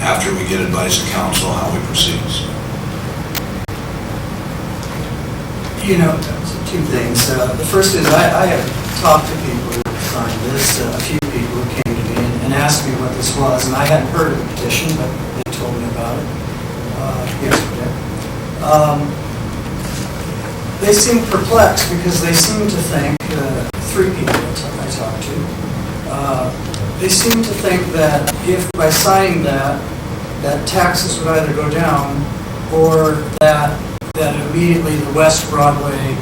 after we get advice of council, how we proceed. So. You know, two things. The first is I have talked to people who signed this, a few people who came to me and asked me what this was, and I hadn't heard of the petition, but they told me about it yesterday. They seem perplexed because they seem to think, three people I talked to, they seem to think that if by signing that taxes would either go down or that immediately the West Broadway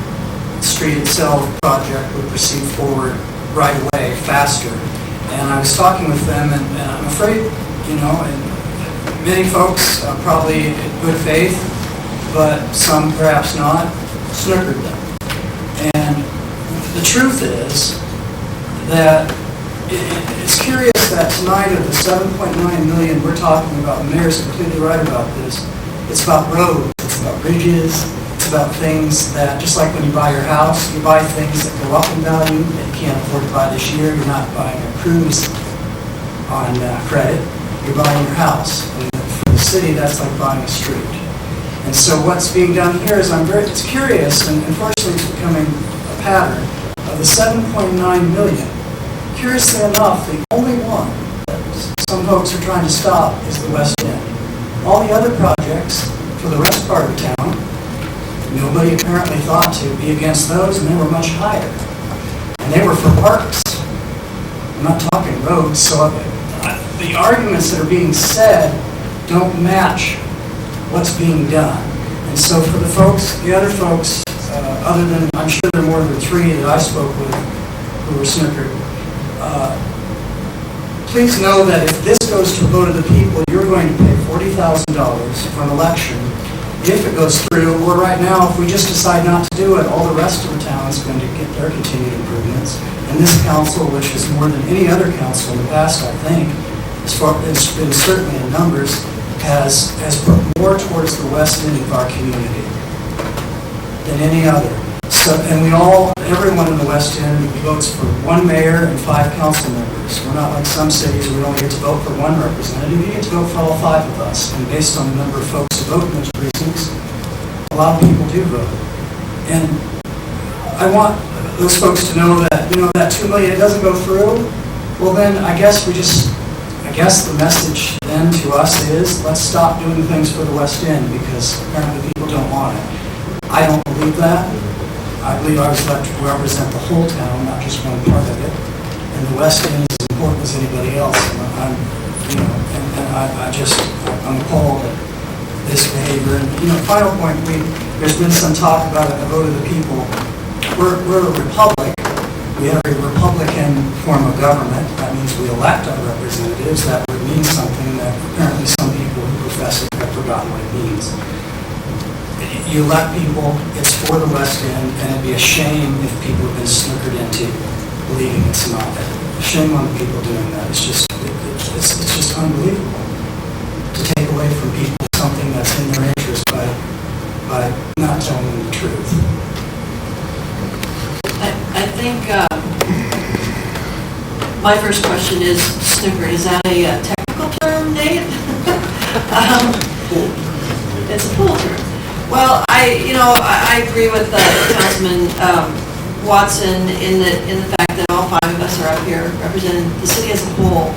street itself project would proceed forward right away, faster. And I was talking with them, and I'm afraid, you know, and many folks probably in good faith, but some perhaps not, snookered them. And the truth is that it's curious that tonight of the 7.9 million we're talking about, the mayor's completely right about this, it's about roads, it's about bridges, it's about things that, just like when you buy your house, you buy things that go up in value that you can't afford to buy this year. You're not buying a cruise on credit, you're buying your house. And for the city, that's like buying a street. And so what's being done here is it's curious, and unfortunately it's becoming a pattern, of the 7.9 million. Curiously enough, the only one that some folks are trying to stop is the West End. All the other projects for the rest part of town, nobody apparently thought to be against those, and they were much higher. And they were for parks. I'm not talking roads, so the arguments that are being said don't match what's being done. And so for the folks, the other folks, other than, I'm sure there are more than three that I spoke with who were snookered, please know that if this goes to a vote of the people, you're going to pay $40,000 for an election if it goes through, or right now, if we just decide not to do it, all the rest of the town is going to get their continued improvements. And this council, which is more than any other council in the past, I think, as far as been certainly in numbers, has put more towards the west end of our community than any other. So, and everyone in the West End votes for one mayor and 5 council members. We're not like some cities where we only get to vote for one representative. You get to vote for all 5 of us. And based on the number of folks who vote in those precincts, a lot of people do vote. And I want those folks to know that, you know, that $2 million doesn't go through. Well, then I guess the message then to us is, let's stop doing things for the West End because apparently people don't want it. I don't believe that. I believe I was elected to represent the whole town, not just one part of it. And the West End is as important as anybody else. And I'm appalled at this behavior. And, you know, final point, there's been some talk about a vote of the people. We're a republic. We have a Republican form of government. That means we elect our representatives. That would mean something that apparently some people who profess it have forgotten what it means. You elect people, it's for the West End, and it'd be a shame if people have been snookered into believing it's not. Shame on the people doing that. It's just unbelievable to take away from people something that's in their interest by not telling them the truth. I think my first question is, snookered, is that a technical term, Nate? It's a pool term. Well, I agree with Councilman Watson in the fact that all 5 of us are up here representing the city as a whole.